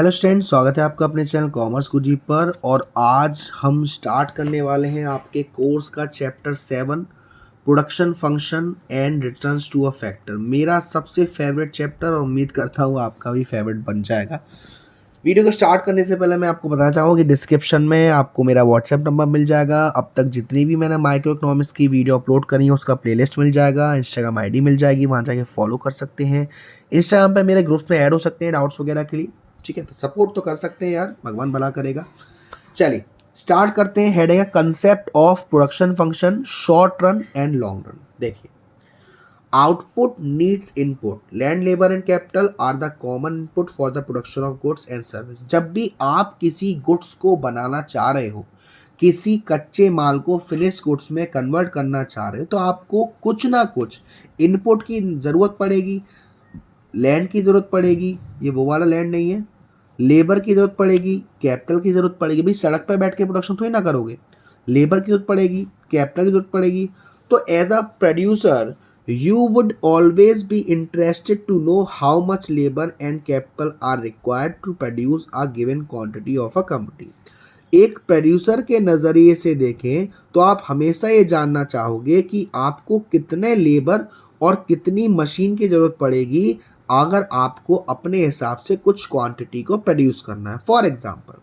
Hello student, स्वागत है आपका अपने चैनल कॉमर्स गुरुजी पर। और आज हम स्टार्ट करने वाले हैं आपके कोर्स का chapter 7 production function and returns to a factor. मेरा सबसे फेवरेट चैप्टर और उम्मीद करता हूँ आपका भी फेवरेट बन जाएगा। वीडियो को स्टार्ट करने से पहले मैं आपको बताना चाहूँगा कि डिस्क्रिप्शन में आपको मेरा व्हाट्सएप नंबर मिल जाएगा। अब तक जितनी भी मैंने माइक्रो इकोनॉमिक्स की वीडियो अपलोड करी है उसका प्लेलिस्ट मिल जाएगा। इंस्टाग्राम आईडी मिल जाएगी, वहाँ जाके फॉलो कर सकते हैं। इंस्टाग्राम पे मेरे ग्रुप्स में ऐड हो सकते हैं डाउट्स वगैरह के लिए। ठीक है, तो सपोर्ट तो कर सकते हैं यार, भगवान भला करेगा। चलिए स्टार्ट करते हैं। हेड है concept of production function, short run and long run. देखिए, output needs input, land labor and capital are the common input for the production of goods and service। जब भी आप किसी गुड्स को बनाना चाह रहे हो, किसी कच्चे माल को फिनिश गुड्स में कन्वर्ट करना चाह रहे हो, तो आपको कुछ ना कुछ इनपुट की ज़रूरत पड़ेगी। लैंड की ज़रूरत पड़ेगी, ये वो वाला लैंड नहीं है। लेबर की ज़रूरत पड़ेगी, कैपिटल की ज़रूरत पड़ेगी। भाई सड़क पर बैठ के प्रोडक्शन थोड़ी ना करोगे, लेबर की ज़रूरत पड़ेगी, कैपिटल की ज़रूरत पड़ेगी। तो as a producer you would always be interested to know how much labor and capital are required to produce a given quantity of a commodity। एक प्रोड्यूसर के नज़रिए से देखें तो आप हमेशा ये जानना चाहोगे कि आपको कितने लेबर और कितनी मशीन की ज़रूरत पड़ेगी अगर आपको अपने हिसाब से कुछ क्वांटिटी को प्रोड्यूस करना है। फॉर एग्जांपल,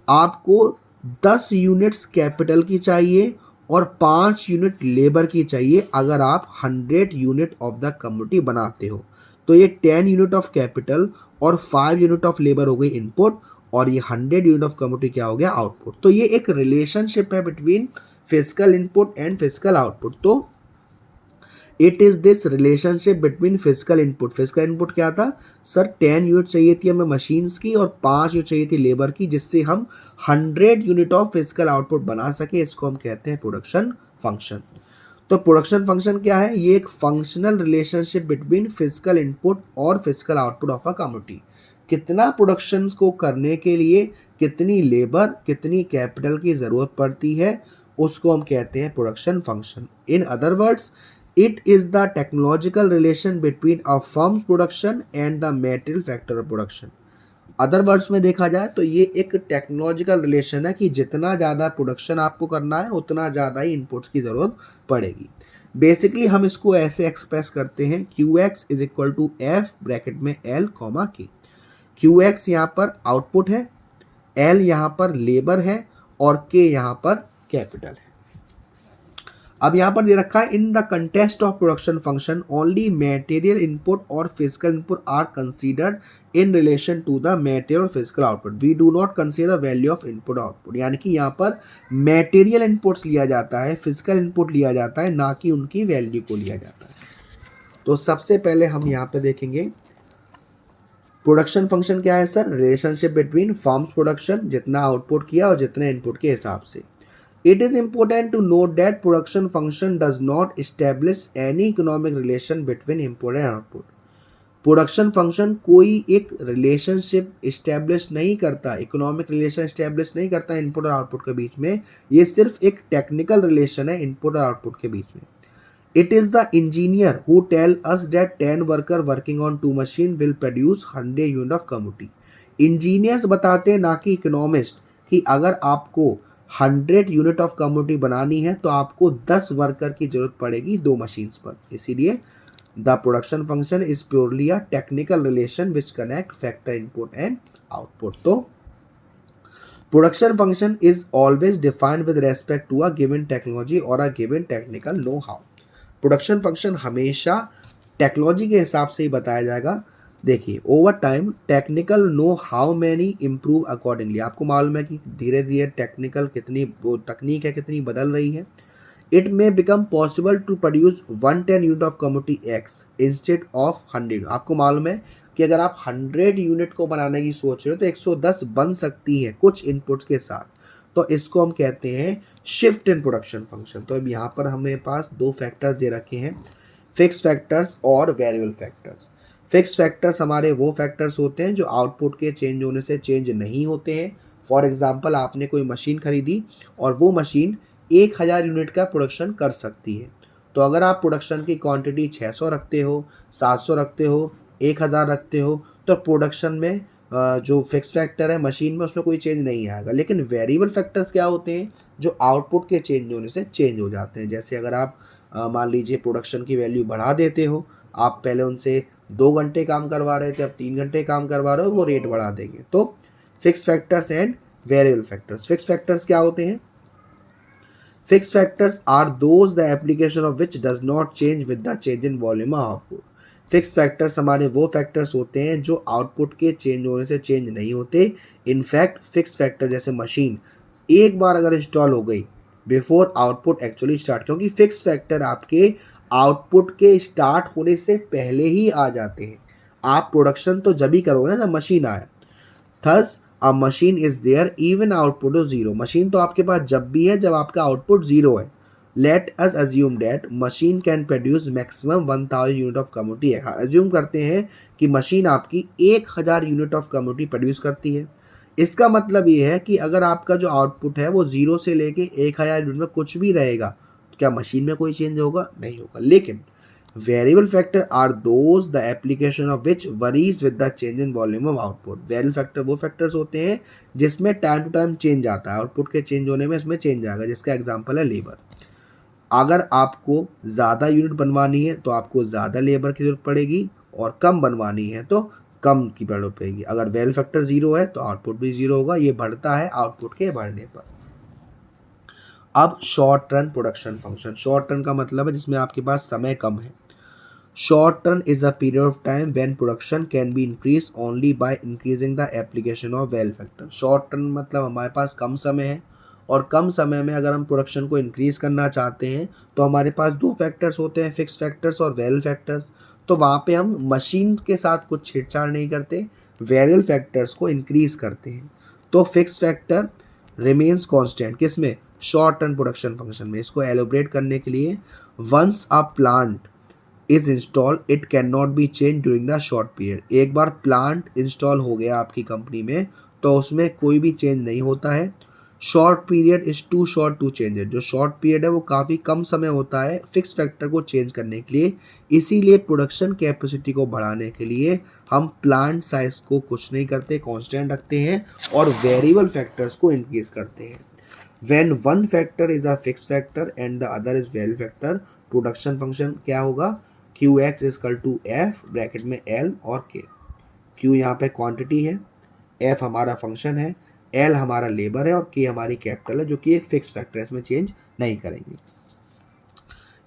आपको 10 यूनिट्स कैपिटल की चाहिए और 5 यूनिट लेबर की चाहिए। अगर आप 100 यूनिट ऑफ द कमोडिटी बनाते हो तो ये 10 यूनिट ऑफ कैपिटल और 5 यूनिट ऑफ लेबर हो गई इनपुट, और ये 100 यूनिट ऑफ कमोडिटी क्या हो गया, आउटपुट। तो ये एक रिलेशनशिप है between physical input and physical output. तो it is this relationship between physical input. Physical input क्या था सर, 10 यूनिट चाहिए थी हमें मशीन्स की और 5 यूनिट चाहिए थी लेबर की, जिससे हम 100 यूनिट ऑफ फिजिकल आउटपुट बना सके। इसको हम कहते हैं प्रोडक्शन फंक्शन। तो प्रोडक्शन फंक्शन क्या है, ये एक functional relationship between physical input और physical output of a commodity. कितना प्रोडक्शन को करने के लिए कितनी लेबर कितनी कैपिटल की ज़रूरत पड़ती है, उसको हम कहते हैं production function. In other words, it is the technological relation between a firm's production and the material factor of production। Other words में देखा जाए तो ये एक टेक्नोलॉजिकल रिलेशन है कि जितना ज़्यादा प्रोडक्शन आपको करना है उतना ज़्यादा ही इनपुट्स की ज़रूरत पड़ेगी। बेसिकली हम इसको ऐसे एक्सप्रेस करते हैं, Q X is equal to F bracket में L comma K. Q X यहाँ पर आउटपुट है, एल यहाँ पर लेबर है और के यहाँ पर कैपिटल है। अब यहाँ पर दे रखा है, in the contest of production function only material input और physical input are considered in relation to the material और physical output. We do not consider the value of input output. यानी कि यहाँ पर मटेरियल इनपुट्स लिया जाता है, physical input लिया जाता है, ना कि उनकी वैल्यू को लिया जाता है। तो सबसे पहले हम यहाँ पे देखेंगे प्रोडक्शन फंक्शन क्या है sir, relationship between firms production, जितना आउटपुट किया और जितने इनपुट के हिसाब से। It is important to note that production function does not establish any economic relation between input and output। Production function कोई एक रिलेशनशिप इस्टेब्लिश नहीं करता, इकोनॉमिक रिलेशन इस्टेब्लिश नहीं करता इनपुट और आउटपुट के बीच में। ये सिर्फ एक टेक्निकल रिलेशन है इनपुट और आउटपुट के बीच में। It is the engineer who tell us that 10 worker working on 2 machine will produce 100 unit of commodity. Engineers बताते हैं, ना कि इकोनॉमिस्ट, कि अगर आपको 100 यूनिट ऑफ कमोडिटी बनानी है तो आपको 10 वर्कर की जरूरत पड़ेगी 2 मशीन्स पर। इसीलिए the production function is purely a technical relation which connect factor input and output. तो production function is always defined with respect to a given technology और a given technical know how. Production function हमेशा technology के हिसाब से ही बताया जाएगा। देखिए, over time technical know how many improve accordingly. आपको मालूम है कि धीरे धीरे टेक्निकल कितनी वो तकनीक है कितनी बदल रही है। It may become possible to produce 110 unit of commodity X instead of 100। आपको मालूम है कि अगर आप 100 यूनिट को बनाने की सोच रहे हो तो 110 बन सकती है कुछ इनपुट्स के साथ। तो इसको हम कहते हैं शिफ्ट इन प्रोडक्शन फंक्शन। तो अब यहाँ पर हमें पास 2 फैक्टर्स दे रखे हैं, फिक्स फैक्टर्स और वेरिएबल फैक्टर्स। फिक्स फैक्टर्स हमारे वो फैक्टर्स होते हैं जो आउटपुट के चेंज होने से चेंज नहीं होते हैं। फॉर एग्जांपल, आपने कोई मशीन खरीदी और वो मशीन 1000 यूनिट का प्रोडक्शन कर सकती है। तो अगर आप प्रोडक्शन की क्वांटिटी 600 रखते हो, 700 रखते हो, 1000 रखते हो, तो प्रोडक्शन में जो फिक्स फैक्टर है मशीन में उसमें कोई चेंज नहीं आएगा। लेकिन वेरिएबल फैक्टर्स क्या होते हैं, जो आउटपुट के चेंज होने से चेंज हो जाते हैं। जैसे अगर आप मान लीजिए प्रोडक्शन की वैल्यू बढ़ा देते हो, आप पहले उनसे 2 घंटे काम करवा रहे थे, अब 3 घंटे काम करवा रहे हो, वो रेट बढ़ा देंगे। तो fix factors and variable factors. Fix factors क्या होते हैं? Fixed factors are those the application of which does not change with the change in volume of output. Fix factors हमारे वो फैक्टर्स होते हैं जो आउटपुट के चेंज होने से चेंज नहीं होते। इनफैक्ट फिक्स फैक्टर जैसे मशीन एक बार अगर इंस्टॉल हो गई बिफोर आउटपुट एक्चुअली स्टार्ट, क्योंकि फिक्स फैक्टर आपके आउटपुट के स्टार्ट होने से पहले ही आ जाते हैं। आप प्रोडक्शन तो जब ही करोगे ना जब मशीन आए। Thus a machine is there even output is zero. Machine तो आपके पास जब भी है जब आपका आउटपुट जीरो है। Let us assume that machine can produce maximum 1000 unit of commodity है। अज्यूम करते हैं कि मशीन आपकी 1000 यूनिट ऑफ कमोडिटी प्रोड्यूस करती है। इसका मतलब ये है कि अगर आपका जो आउटपुट है वो जीरो से लेके 1000 यूनिट में कुछ भी रहेगा, तो क्या मशीन में कोई चेंज होगा? नहीं होगा। लेकिन variable factor are those the application of which varies with the change in volume of output. Variable factor वो फैक्टर्स होते हैं जिसमें टाइम टू टाइम चेंज आता है, आउटपुट के चेंज होने में इसमें चेंज आएगा। जिसका एग्जांपल है लेबर। अगर आपको ज़्यादा यूनिट बनवानी है तो आपको ज़्यादा लेबर की जरूरत पड़ेगी, और कम बनवानी है तो कम की जरूरत पड़ेगी। अगर वेरिएबल फैक्टर जीरो है तो आउटपुट भी जीरो होगा। ये बढ़ता है आउटपुट के बढ़ने पर। अब short run production function. Short run का मतलब है जिसमें आपके पास समय कम है। Short run is a period of time when production can be increased only by increasing the application of well factor. Short run मतलब हमारे पास कम समय है, और कम समय में अगर हम प्रोडक्शन को इंक्रीज करना चाहते हैं तो हमारे पास दो फैक्टर्स होते हैं, फिक्स फैक्टर्स और वेरिएबल फैक्टर्स। तो वहाँ पे हम मशीन के साथ कुछ छेड़छाड़ नहीं करते, वेरिएबल फैक्टर्स को इंक्रीज करते हैं। तो फिक्स फैक्टर रिमेन्स कांस्टेंट किसमें? शॉर्ट रन प्रोडक्शन फंक्शन में। इसको एलोबरेट करने के लिए, once a plant is install it can not be change during the short period. एक बार प्लांट इंस्टॉल हो गया आपकी कंपनी में तो उसमें कोई भी चेंज नहीं होता है। Short period is too short to change it. जो शॉर्ट पीरियड है वो काफ़ी कम समय होता है फिक्स फैक्टर को चेंज करने के लिए। इसीलिए प्रोडक्शन कैपेसिटी को बढ़ाने के लिए हम प्लांट साइज को कुछ नहीं करते, कांस्टेंट रखते हैं, और वेरिएबल फैक्टर्स को इंक्रीज करते हैं। When one factor is a fix factor and the other is variable factor, production function क्या होगा? Q X is equal to F bracket में एल और के। क्यू यहाँ पे क्वांटिटी है, एफ हमारा फंक्शन है, एल हमारा लेबर है, और के हमारी कैपिटल है जो कि एक फिक्स फैक्टर है, इसमें चेंज नहीं करेंगे।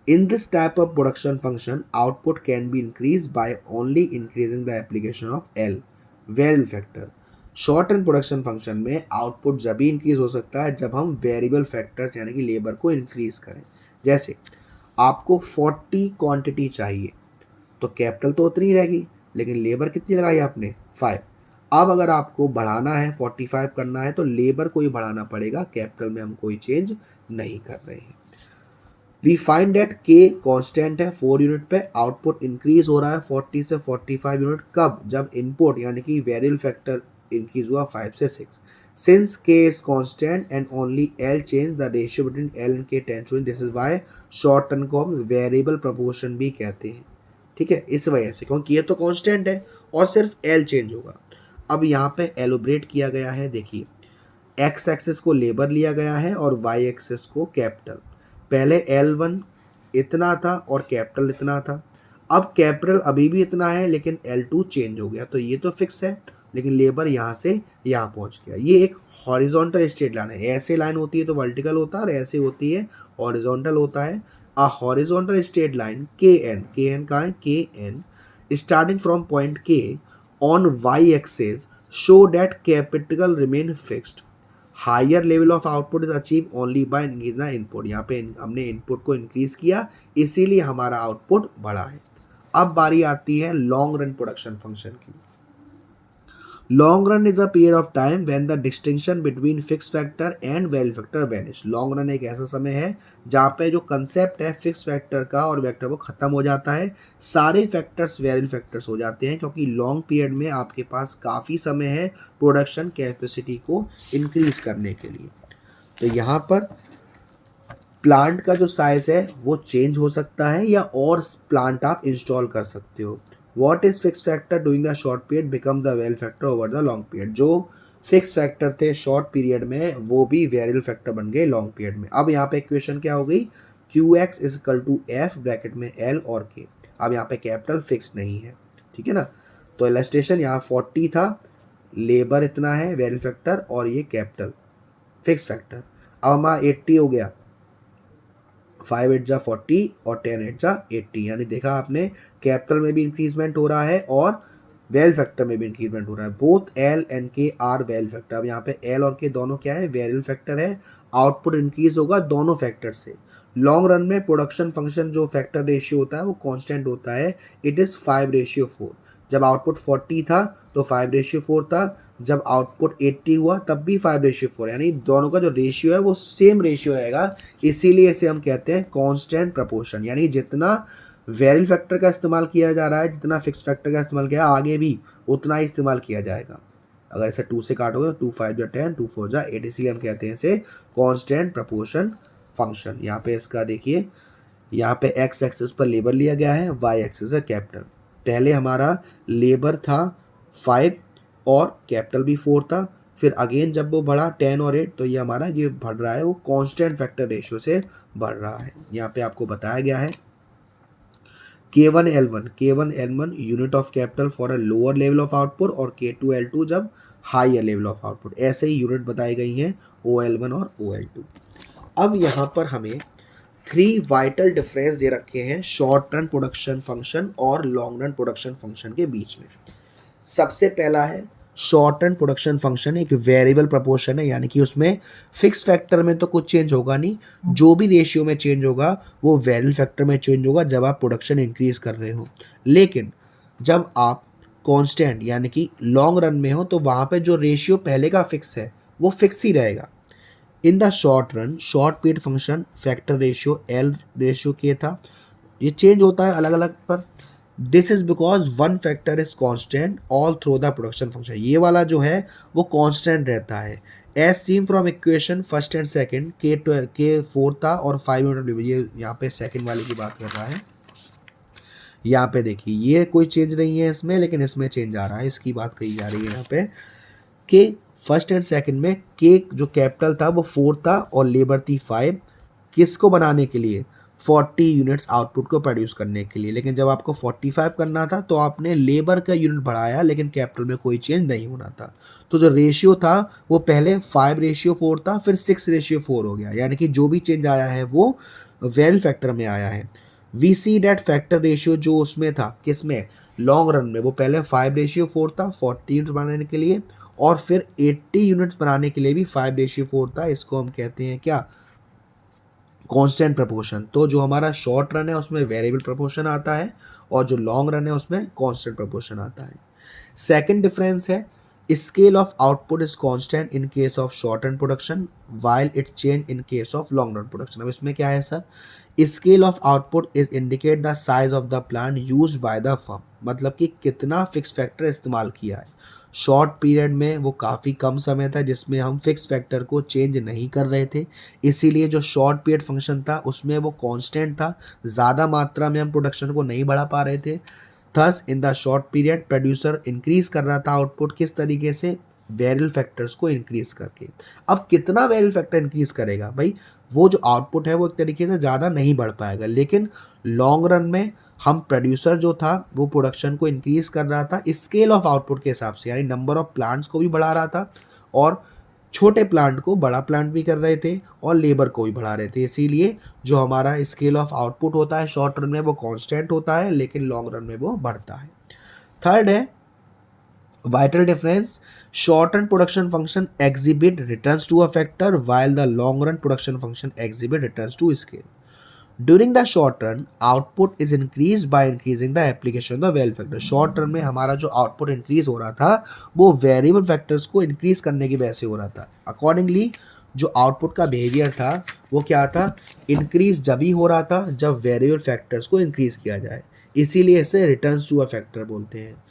In this type of production function output can be increase by only increasing the application of L variable factor. Short run production function में आउटपुट जब भी इंक्रीज हो सकता है जब हम वेरिएबल फैक्टर्स यानी कि लेबर को इंक्रीज करें। जैसे आपको 40 क्वांटिटी चाहिए तो कैपिटल तो उतनी रहेगी, लेकिन लेबर कितनी लगाई आपने? 5। अब अगर आपको बढ़ाना है 45 करना है तो लेबर को ही बढ़ाना पड़ेगा, कैपिटल में हम कोई चेंज नहीं कर रहे हैं। वी फाइंड दैट के कांस्टेंट है 4 यूनिट पे, आउटपुट इंक्रीज हो रहा है 40 से 45 यूनिट। कब? जब इनपुट यानी कि वेरिएबल फैक्टर इंक्रीज हुआ 5 से 6। Since k is constant and only L change, the ratio between L and K tends to change. This is why short run को हम वेरिएबल प्रपोर्शन भी कहते हैं। ठीक है, इस वजह से, क्योंकि ये तो कांस्टेंट है और सिर्फ L चेंज होगा। अब यहाँ पे एलोबरेट किया गया है, देखिए एक्स एक्सेस को लेबर लिया गया है और वाई एक्सेस को कैपिटल। पहले L1 इतना था और कैपिटल इतना था, अब कैपिटल अभी भी इतना है लेकिन L2 चेंज हो गया, तो ये तो फिक्स है, लेकिन लेबर यहाँ से यहाँ पहुँच गया। ये एक हॉरिजॉन्टल स्ट्रेट लाइन है। ऐसे लाइन होती है तो वर्टिकल होता है, और ऐसे होती है हॉरिजॉन्टल होता है। A horizontal straight line K N कहाँ है? K N starting from point K on Y axis show that capital remain fixed. Higher level of output is achieve only by increase the input. यहाँ पे हमने input को increase किया, इसीलिए हमारा output बढ़ा है। अब बारी आती है लॉन्ग रन प्रोडक्शन फंक्शन की। Long run is a period of time when the distinction between fix factor and variable factor vanish. Long run एक ऐसा समय है जहाँ पे जो कंसेप्ट है फिक्स फैक्टर का और वेक्टर वो खत्म हो जाता है, सारे फैक्टर्स वेरिएबल फैक्टर्स हो जाते हैं, क्योंकि लॉन्ग पीरियड में आपके पास काफ़ी समय है प्रोडक्शन कैपेसिटी को इंक्रीज करने के लिए। तो यहाँ पर प्लांट का जो साइज है वो चेंज हो सकता है या और प्लांट आप इंस्टॉल कर सकते हो। What is fix factor doing the short period become the variable factor over the long period. जो फिक्स फैक्टर थे शॉर्ट पीरियड में वो भी वेरिएबल फैक्टर बन गए लॉन्ग पीरियड में। अब यहाँ पे इक्वेशन क्या हो गई, Q X is equal to F bracket में एल और के। अब यहाँ पे कैपिटल फिक्स नहीं है, ठीक है ना। तो इलस्ट्रेशन यहाँ 40 था, लेबर इतना है वेरिएबल फैक्टर, और ये कैपिटल फिक्स फैक्टर। अब हमारा 80 हो गया, 5 8 जा 40 और 10 8 जा 80, यानी देखा आपने कैपिटल में भी इंक्रीजमेंट हो रहा है और वेरिएबल फैक्टर में भी इंक्रीजमेंट हो रहा है। बोथ एल एंड के आर वेरिएबल फैक्टर। अब यहाँ पे एल और के दोनों क्या है, वेरिएबल फैक्टर है। आउटपुट इंक्रीज होगा दोनों फैक्टर से। लॉन्ग रन में प्रोडक्शन फंक्शन जो फैक्टर रेशियो होता है वो कांस्टेंट होता है, इट इज़ 5:4। जब आउटपुट 40 था तो 5:4 था, जब आउटपुट 80 हुआ तब भी 5:4, यानी दोनों का जो रेशियो है वो सेम रेशियो रहेगा। इसीलिए इसे हम कहते हैं कांस्टेंट प्रपोर्शन, यानी जितना वेरिएबल फैक्टर का इस्तेमाल किया जा रहा है, जितना फिक्स फैक्टर का इस्तेमाल किया आगे भी उतना ही इस्तेमाल किया जाएगा। अगर इसे 2 से काटोगे तो 2 5 जा 10, 2 4 जा 8, इसीलिए हम कहते हैं इसे कांस्टेंट प्रपोर्शन फंक्शन। यहाँ पे इसका देखिए, यहाँ पे एक्स एक्सिस पर लेबर लिया गया है, वाई एक्सिस है कैपिटल। पहले हमारा लेबर था 5 और कैपिटल भी 4 था, फिर अगेन जब वो बढ़ा 10 और 8 तो ये हमारा ये बढ़ रहा है वो कांस्टेंट फैक्टर रेशियो से बढ़ रहा है। यहाँ पे आपको बताया गया है K1L1 unit of capital for a lower level of output और K2L2 जब हायर लेवल ऑफ आउटपुट। ऐसे ही यूनिट बताई गई हैं OL1 और OL2। अब यहाँ पर हमें 3 वाइटल डिफरेंस दे रखे हैं शॉर्ट रन प्रोडक्शन फंक्शन और लॉन्ग रन प्रोडक्शन फंक्शन के बीच में। सबसे पहला है शॉर्ट रन प्रोडक्शन फंक्शन एक वेरिएबल प्रपोर्शन है, यानी कि उसमें फिक्स फैक्टर में तो कुछ चेंज होगा नहीं, जो भी रेशियो में चेंज होगा वो वेरिएबल फैक्टर में चेंज होगा जब आप प्रोडक्शन इंक्रीज कर रहे हो। लेकिन जब आप कांस्टेंट यानी कि लॉन्ग रन में हो तो वहाँ पे जो रेशियो पहले का फिक्स है वो फिक्स ही रहेगा। In the short run short period function factor ratio L ratio K था, ये चेंज होता है अलग अलग पर। This is because one factor is constant all through the production function. ये वाला जो है वो कांस्टेंट रहता है। As seen from equation first and second के 4 था और 5 यूनिट, ये यहाँ पे सेकंड वाले की बात कर रहा है। यहाँ पे देखिए ये कोई चेंज नहीं है इसमें, लेकिन इसमें चेंज आ रहा है, इसकी बात कही जा रही है यहाँ पे कि फर्स्ट एंड सेकंड में के जो कैपिटल था वो 4 था और लेबर थी 5, किसको बनाने के लिए, 40 यूनिट्स आउटपुट को प्रोड्यूस करने के लिए। लेकिन जब आपको 45 करना था तो आपने लेबर का यूनिट बढ़ाया, लेकिन कैपिटल में कोई चेंज नहीं होना था। तो जो रेशियो था वो पहले 5:4 था, फिर 6:4 हो गया, यानी कि जो भी चेंज आया है वो वेरिएबल फैक्टर में आया है। We see that factor ratio जो उसमें था किसमें, लॉन्ग रन में, वो पहले 5:4 था 40 यूनिट्स बनाने के लिए, और फिर 80 यूनिट्स बनाने के लिए भी 5:4 था। इसको हम कहते हैं क्या, कांस्टेंट प्रपोर्शन। तो जो हमारा शॉर्ट रन है उसमें वेरिएबल प्रपोर्शन आता है और जो लॉन्ग रन है उसमें कांस्टेंट प्रपोर्शन आता है। सेकंड डिफरेंस है scale of output is constant in case of short run production while it change in case of long run production. अब इसमें क्या है sir, scale of output is indicate the size of the plant used by the firm, मतलब कि कितना fix factor इस्तेमाल किया है। शॉर्ट पीरियड में वो काफ़ी कम समय था जिसमें हम फिक्स फैक्टर को चेंज नहीं कर रहे थे, इसीलिए जो शॉर्ट पीरियड फंक्शन था उसमें वो कांस्टेंट था, ज़्यादा मात्रा में हम प्रोडक्शन को नहीं बढ़ा पा रहे थे। Thus in the short period producer increase कर रहा था आउटपुट, किस तरीके से, वेरिएबल फैक्टर्स को इंक्रीज करके। अब कितना वेरिएबल फैक्टर इंक्रीज करेगा भाई, वो जो आउटपुट है वो एक तरीके से ज़्यादा नहीं बढ़ पाएगा, लेकिन लॉन्ग रन में हम प्रोड्यूसर जो था वो प्रोडक्शन को इंक्रीज कर रहा था स्केल ऑफ आउटपुट के हिसाब से, यानी नंबर ऑफ प्लांट्स को भी बढ़ा रहा था और छोटे प्लांट को बड़ा प्लांट भी कर रहे थे और लेबर को भी बढ़ा रहे थे। इसीलिए जो हमारा स्केल ऑफ आउटपुट होता है शॉर्ट रन में वो कांस्टेंट होता है, लेकिन लॉन्ग रन में वो बढ़ता है। थर्ड है vital difference, short run production function exhibit returns to a factor while the long run production function exhibit returns to scale. During the short run output is increased by increasing the application of the variable factor. short run में हमारा जो output increase हो रहा था वो variable factors को increase करने की वजह से हो रहा था। accordingly जो output का behavior था वो क्या था, increase जब ही हो रहा था जब variable factors को increase किया जाए, इसीलिए इसे returns to a factor बोलते हैं।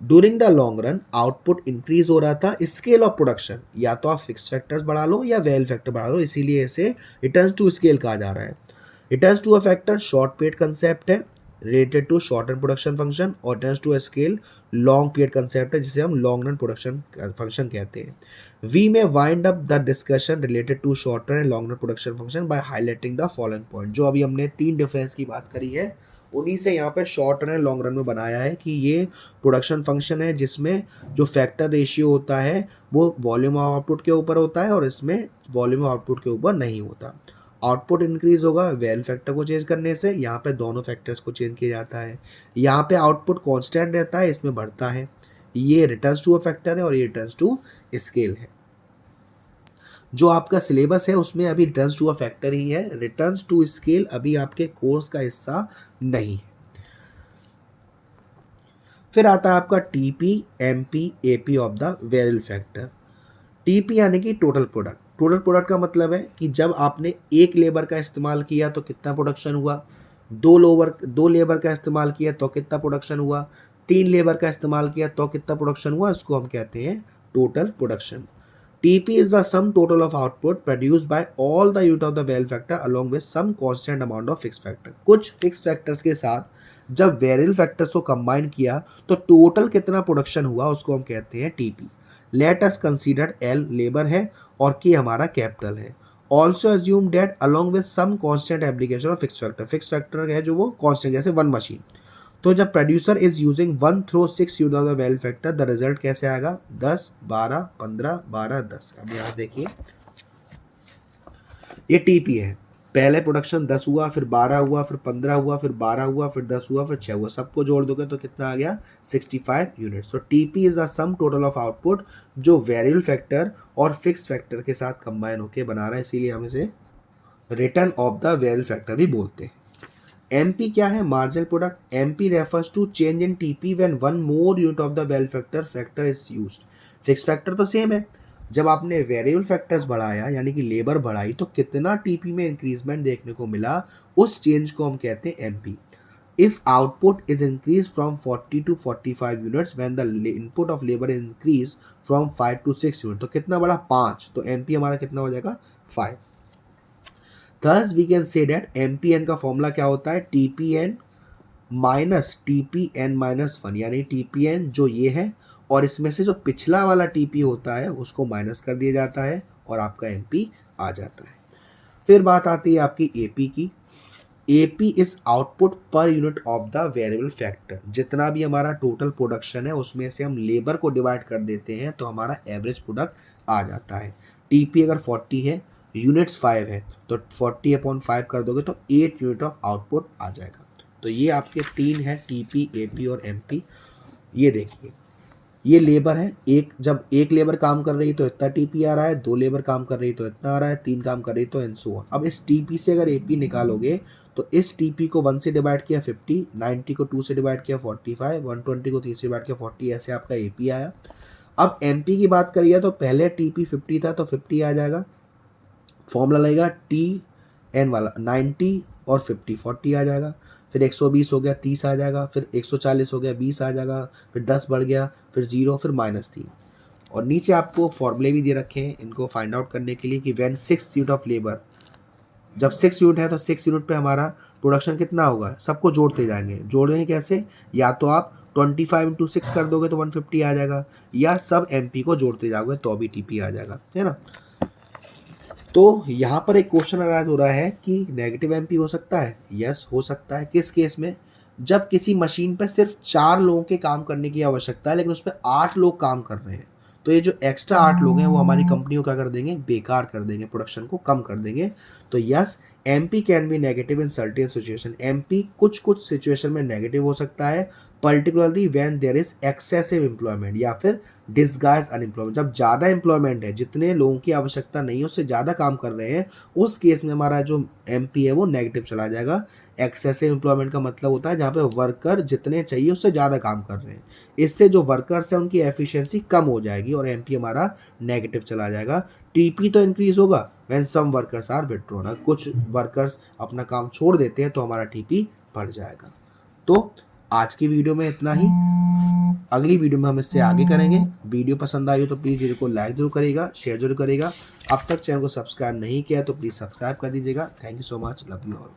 During the long run output increase हो रहा था स्केल ऑफ प्रोडक्शन, या तो आप फिक्स फैक्टर्स बढ़ा लो या वेरिएबल फैक्टर बढ़ा लो, इसीलिए इसे रिटर्न्स टू स्केल कहा जा रहा है। Returns to a factor short period concept है, related to short run production function और returns to scale long period concept है जिसे हम लॉन्ग रन प्रोडक्शन फंक्शन कहते हैं. We may wind up the discussion related to short run and long run production function by highlighting the following point. जो अभी हमने 3 difference की बात करी है उन्हीं से यहाँ पे short run and long run में बनाया है कि ये प्रोडक्शन फंक्शन है जिसमें जो फैक्टर रेशियो होता है वो वॉल्यूम ऑफ आउटपुट के ऊपर होता है और इसमें वॉल्यूम ऑफ आउटपुट के ऊपर नहीं होता. आउटपुट इंक्रीज होगा वैल्यू फैक्टर को चेंज करने से, यहाँ पे दोनों फैक्टर्स को चेंज किया जाता है. यहाँ पे आउटपुट कांस्टेंट रहता है, इसमें बढ़ता है. ये रिटर्न्स टू अ फैक्टर है और ये रिटर्न्स टू स्केल है. जो आपका सिलेबस है उसमें अभी रिटर्न्स टू अ फैक्टर ही है, रिटर्न्स टू स्केल अभी आपके कोर्स का हिस्सा नहीं. फिर आता है आपका TP, MP, AP of the variable factor. TP यानी कि टोटल प्रोडक्ट. टोटल प्रोडक्ट का मतलब है कि जब आपने एक लेबर का इस्तेमाल किया तो कितना प्रोडक्शन हुआ, दो लेबर का इस्तेमाल किया तो कितना प्रोडक्शन हुआ, 3 लेबर का इस्तेमाल किया तो कितना प्रोडक्शन हुआ, इसको हम कहते हैं total production. TP is the sum total of output produced by all the unit of the variable factor along with some constant amount of fixed factor. कुछ fixed factors के साथ जब वेरिएबल फैक्टर्स को कंबाइन किया तो total कितना production हुआ उसको हम कहते हैं TP. Let us consider L labour है और K हमारा कैपिटल है. Also assume that along with some constant application of fix factor. Fix factor है जो वो कॉन्स्टेंट जैसे 1 मशीन. तो जब producer is using 1 through 6 unit of the variable factor the result कैसे आएगा 10, 12, 15, 12, 10. अब यहाँ देखिए ये टीपी है. पहले प्रोडक्शन 10 हुआ, फिर 12 हुआ, फिर 15 हुआ, फिर 12 हुआ, फिर 10 हुआ, फिर 6 हुआ. सबको जोड़ दोगे तो कितना आ गया 65 unit. So TP is the sum total of output जो वेरिएबल फैक्टर और फिक्स फैक्टर के साथ कंबाइन होके बना रहा है, इसीलिए हम इसे return of the variable factor भी बोलते हैं. MP क्या है marginal product. MP refers to change in TP when 1 more unit of the variable factor is used. Fix factor तो सेम है, जब आपने वेरिएबल फैक्टर्स बढ़ाया यानी कि लेबर बढ़ाई तो कितना TP में इंक्रीजमेंट देखने को मिला, उस चेंज को हम कहते हैं MP. If output is increase from 40 to 45 units when the input of labour is increase from 5 to 6 unit, तो कितना बढ़ा 5, तो MP हमारा कितना हो जाएगा 5. Thus we can say that MPN का फॉर्मूला क्या होता है TPN माइनस TPN माइनस 1, यानी TPN जो ये है और इसमें से जो पिछला वाला TP होता है उसको माइनस कर दिया जाता है और आपका MP आ जाता है. फिर बात आती है आपकी AP की. AP is output per unit of the variable factor. जितना भी हमारा टोटल प्रोडक्शन है उसमें से हम लेबर को डिवाइड कर देते हैं तो हमारा एवरेज प्रोडक्ट आ जाता है. TP अगर 40 है, यूनिट्स 5 है, तो 40/5 कर दोगे तो 8 यूनिट ऑफ आउटपुट आ जाएगा. तो ये आपके 3 है TP, AP और MP. ये देखिए ये लेबर है, जब एक लेबर काम कर रही है तो इतना TP आ रहा है, 2 लेबर काम कर रही है तो इतना आ रहा है, 3 काम कर रही है तो एंड सो ऑन. अब इस TP से अगर AP निकालोगे तो इस TP को 1 से डिवाइड किया 50, 90 को 2 से डिवाइड किया 45, 120 को 3 से डिवाइड किया 40, ऐसे आपका AP आया. अब MP की बात करिए तो पहले TP 50 था तो 50 आ जाएगा. फॉर्मूला लगेगा TN वाला 90 और 50, 40 आ जाएगा. फिर 120 हो गया 30 आ जाएगा, फिर 140 हो गया 20 आ जाएगा, फिर 10 बढ़ गया, फिर 0, फिर -3. और नीचे आपको फॉर्मूले भी दे रखे हैं इनको फाइंड आउट करने के लिए कि व्हेन 6 यूनिट ऑफ लेबर, जब 6 यूनिट है तो 6 यूनिट पे हमारा प्रोडक्शन कितना होगा, सबको जोड़ते जाएंगे. जोड़ेंगे कैसे, या तो आप 25 × 6 कर दोगे तो 150 आ जाएगा, या सब MP को जोड़ते जाओगे तो भी TP आ जाएगा, है ना. तो यहाँ पर एक क्वेश्चन अराइज हो रहा है कि नेगेटिव MP हो सकता है. यस हो सकता है. किस केस में, जब किसी मशीन पर सिर्फ 4 लोगों के काम करने की आवश्यकता है लेकिन उस पर 8 लोग काम कर रहे हैं, तो ये जो एक्स्ट्रा 8 लोग हैं वो हमारी कंपनी को क्या कर देंगे, बेकार कर देंगे, प्रोडक्शन को कम कर देंगे. तो yes MP can be negative in certain situation. MP कुछ सिचुएशन में नेगेटिव हो सकता है, particularly when there is excessive employment या फिर डिस्गाइज अनएम्प्लॉयमेंट. जब ज़्यादा एम्प्लॉयमेंट है, जितने लोगों की आवश्यकता नहीं है उससे ज़्यादा काम कर रहे हैं, उस केस में हमारा जो MP है वो नेगेटिव चला जाएगा. एक्सेसिव एम्प्लॉयमेंट का मतलब होता है जहाँ पे वर्कर जितने चाहिए उससे ज़्यादा काम कर रहे हैं, इससे जो वर्कर्स हैं उनकी एफिशिएंसी कम हो जाएगी और MP हमारा नेगेटिव चला जाएगा. TP तो इंक्रीज होगा when some workers are withdrawn. कुछ वर्कर्स अपना काम छोड़ देते हैं तो हमारा TP बढ़ जाएगा. तो आज की वीडियो में इतना ही. अगली वीडियो में हम इससे आगे करेंगे. वीडियो पसंद आई हो तो प्लीज़ वीडियो को लाइक जरूर करेगा, शेयर जरूर करेगा. अब तक चैनल को सब्सक्राइब नहीं किया तो प्लीज़ सब्सक्राइब कर दीजिएगा. Thank you so much. Love you all.